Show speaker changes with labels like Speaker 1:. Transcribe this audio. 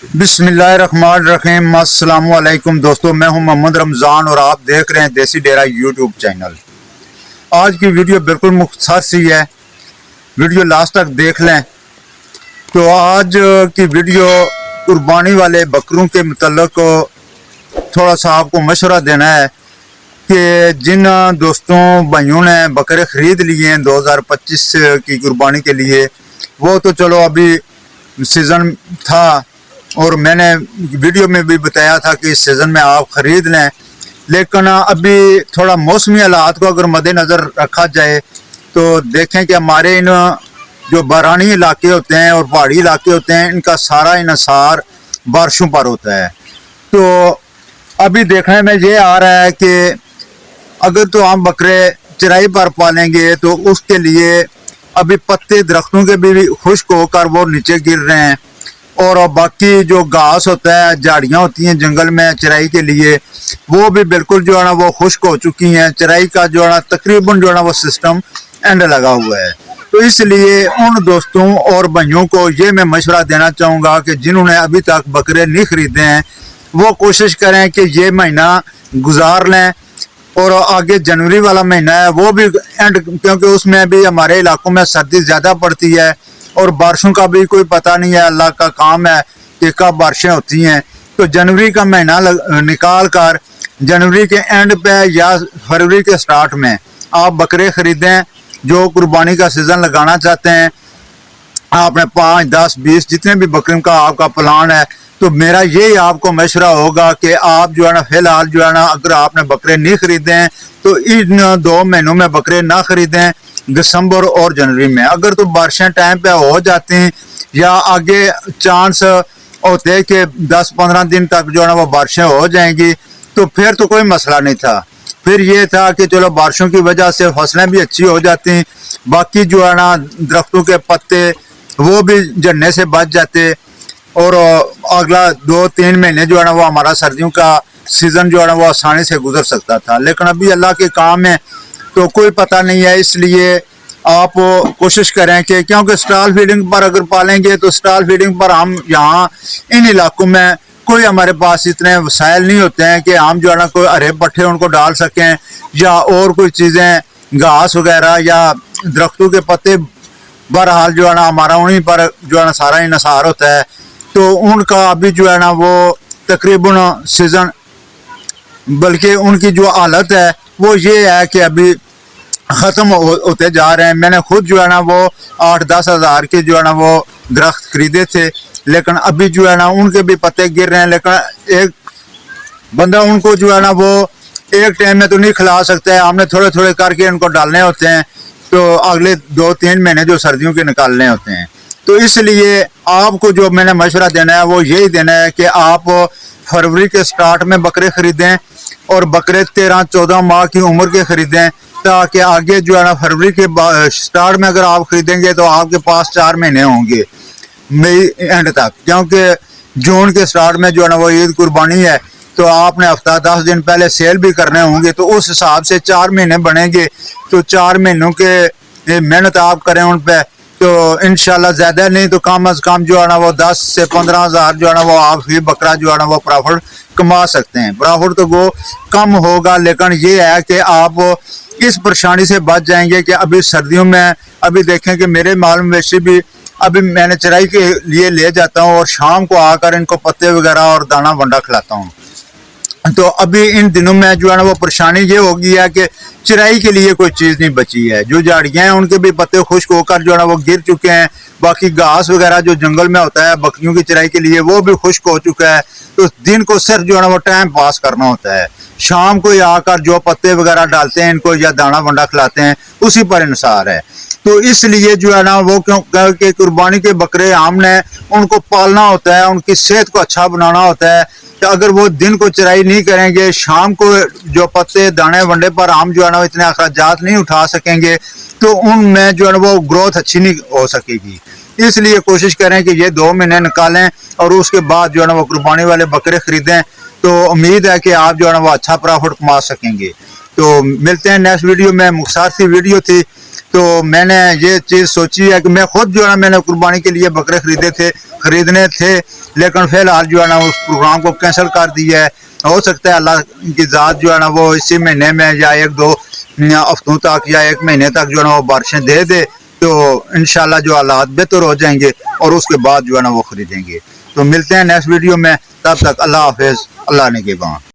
Speaker 1: बिस्मिल्लाहिर्रहमानिर्रहीम। अस्सलाम वालेकुम दोस्तों, मैं हूं मोहम्मद रमज़ान और आप देख रहे हैं देसी डेरा यूट्यूब चैनल। आज की वीडियो बिल्कुल मुख्तसर सी है, वीडियो लास्ट तक देख लें। तो आज की वीडियो कुर्बानी वाले बकरों के मुतल्लिक थोड़ा सा आपको मशवरा देना है कि जिन दोस्तों भाइयों ने बकरे ख़रीद लिए हैं 2025 की कुर्बानी के लिए, वो तो चलो अभी सीज़न था और मैंने वीडियो में भी बताया था कि इस सीज़न में आप ख़रीद लें, लेकिन अभी थोड़ा मौसमी हालात को अगर मद्देनज़र रखा जाए तो देखें कि हमारे इन जो बारानी इलाके होते हैं और पहाड़ी इलाके होते हैं, इनका सारा इन्हिसार बारिशों पर होता है। तो अभी देखने में ये आ रहा है कि अगर तो हम बकरे चराई पर पालेंगे तो उसके लिए अभी पत्ते दरख्तों के भी खुश्क होकर वो नीचे गिर रहे हैं, और बाकी जो घास होता है, झाड़ियाँ होती हैं जंगल में चराई के लिए, वो भी बिल्कुल जो है ना वो खुश्क हो चुकी हैं। चराई का जो है ना तकरीबन जो है ना वो सिस्टम एंड लगा हुआ है। तो इसलिए उन दोस्तों और भाइयों को ये मैं मशवरा देना चाहूँगा कि जिन्होंने अभी तक बकरे नहीं ख़रीदे हैं वो कोशिश करें कि ये महीना गुजार लें, और आगे जनवरी वाला महीना है वो भी एंड, क्योंकि उसमें भी हमारे इलाकों में सर्दी ज़्यादा पड़ती है और बारिशों का भी कोई पता नहीं है, अल्लाह का काम है कि कब बारिशें होती हैं। तो जनवरी का महीना निकाल कर जनवरी के एंड पे या फरवरी के स्टार्ट में आप बकरे ख़रीदें। जो कुर्बानी का सीज़न लगाना चाहते हैं, आपने 5, 10, 20 जितने भी बकरियों का आपका प्लान है, तो मेरा यही आपको मशवरा होगा कि आप जो है ना फ़िलहाल जो है ना अगर आपने बकरे नहीं ख़रीदे हैं तो इन 2 महीनों में बकरे ना ख़रीदें, दिसंबर और जनवरी में। अगर तो बारिशें टाइम पे हो जाती हैं या आगे चांस होते हैं कि 10-15 दिन तक जो है ना वो बारिशें हो जाएंगी, तो फिर तो कोई मसला नहीं था। फिर ये था कि चलो बारिशों की वजह से फसलें भी अच्छी हो जाती, बाकी जो है ना दरख्तों के पत्ते वो भी झड़ने से बच जाते, और अगला 2-3 महीने जो है ना वो हमारा सर्दियों का सीज़न जो है ना वो आसानी से गुजर सकता था। लेकिन अभी अल्लाह के काम है तो कोई पता नहीं है, इसलिए आप कोशिश करें कि, क्योंकि स्टॉल फीडिंग पर अगर पालेंगे तो स्टॉल फीडिंग पर हम यहाँ इन इलाकों में कोई हमारे पास इतने वसाइल नहीं होते हैं कि हम जो है ना कोई हरे पट्टे उनको डाल सकें या और कोई चीज़ें घास वगैरह या दरख्तों के पत्ते। बहरहाल जो है ना हमारा उन्हीं पर जो है ना सारा इन्हिसार होता है, तो उनका अभी जो है ना वो तकरीबन सीज़न, बल्कि उनकी जो हालत है वो ये है कि अभी ख़त्म होते जा रहे हैं। मैंने खुद जो है ना वो 8-10 हज़ार के जो है ना वो दरख्त खरीदे थे, लेकिन अभी जो है ना उनके भी पत्ते गिर रहे हैं। लेकिन एक बंदा उनको जो है ना वो एक टाइम में तो नहीं खिला सकता है, हमने थोड़े थोड़े करके उनको डालने होते हैं, तो अगले 2-3 महीने जो सर्दियों के निकालने होते हैं। तो इसलिए आपको जो मैंने मशवरा देना है वो यही देना है कि आप फरवरी के स्टार्ट में बकरे ख़रीदें और बकरे 13-14 माह की उम्र के ख़रीदें, ताकि आगे जो है ना फरवरी के स्टार्ट में अगर आप ख़रीदेंगे तो आपके पास 4 महीने होंगे मई एंड तक, क्योंकि जून के स्टार्ट में जो है ना वो ईद कुर्बानी है, तो आपने हफ्ता 10 दिन पहले सेल भी करने होंगे, तो उस हिसाब से 4 महीने बनेंगे। तो 4 महीनों के मेहनत आप करें उन पर, तो इंशाल्लाह ज़्यादा नहीं तो कम अज़ कम जो है ना वो 10 से 15 हज़ार जो है ना वो आप ही बकरा जो है ना वो प्रॉफिट कमा सकते हैं। प्रॉफिट तो वो कम होगा, लेकिन ये है कि आप इस परेशानी से बच जाएंगे कि अभी सर्दियों में अभी देखें कि मेरे माल मवेशी भी अभी मैंने चराई के लिए ले जाता हूँ और शाम को आकर इनको पत्ते वगैरह और दाना वंडा खिलाता हूँ। तो अभी इन दिनों में जो है ना वो परेशानी ये हो गई है कि चराई के लिए कोई चीज़ नहीं बची है। जो झाड़ियाँ हैं उनके भी पत्ते खुश्क होकर जो है ना वो गिर चुके हैं, बाकी घास वगैरह जो जंगल में होता है बकरियों की चराई के लिए वो भी खुश्क हो चुका है। तो दिन को सिर्फ जो है ना वो टाइम पास करना होता है, शाम को आकर जो पत्ते वगैरह डालते हैं इनको या दाना वंडा खिलाते हैं, उसी पर इन्हिसार है। तो इसलिए जो है ना वो क्योंकि कुर्बानी के बकरे हमने उनको पालना होता है, उनकी सेहत को अच्छा बनाना होता है। तो अगर वो दिन को चराई नहीं करेंगे, शाम को जो पत्ते दाने वंडे पर हम जो है ना इतने अखराजात नहीं उठा सकेंगे, तो उनमें जो है ना वो ग्रोथ अच्छी नहीं हो सकेगी। इसलिए कोशिश करें कि ये 2 महीने निकालें और उसके बाद जो है ना वो कुर्बानी वाले बकरे ख़रीदें, तो उम्मीद है कि आप जो है ना वो अच्छा प्रॉफिट कमा सकेंगे। تو ملتے ہیں نیکسٹ ویڈیو میں. مختصر سی ویڈیو تھی تو میں نے یہ چیز سوچی ہے کہ میں خود جو ہے نا میں نے قربانی کے لیے بکرے خریدنے تھے لیکن فی الحال جو ہے نا اس پروگرام کو کینسل کر دیا ہے. ہو سکتا ہے اللہ کی ذات جو ہے نا وہ اسی مہینے میں یا 1-2 ہفتوں تک یا 1 مہینے تک جو ہے نا وہ بارشیں دے دے تو انشاءاللہ جو حالات بہتر ہو جائیں گے اور اس کے بعد جو ہے نا وہ خریدیں گے. تو ملتے ہیں نیکسٹ ویڈیو میں. تب تک اللہ حافظ. اللہ نگہباں.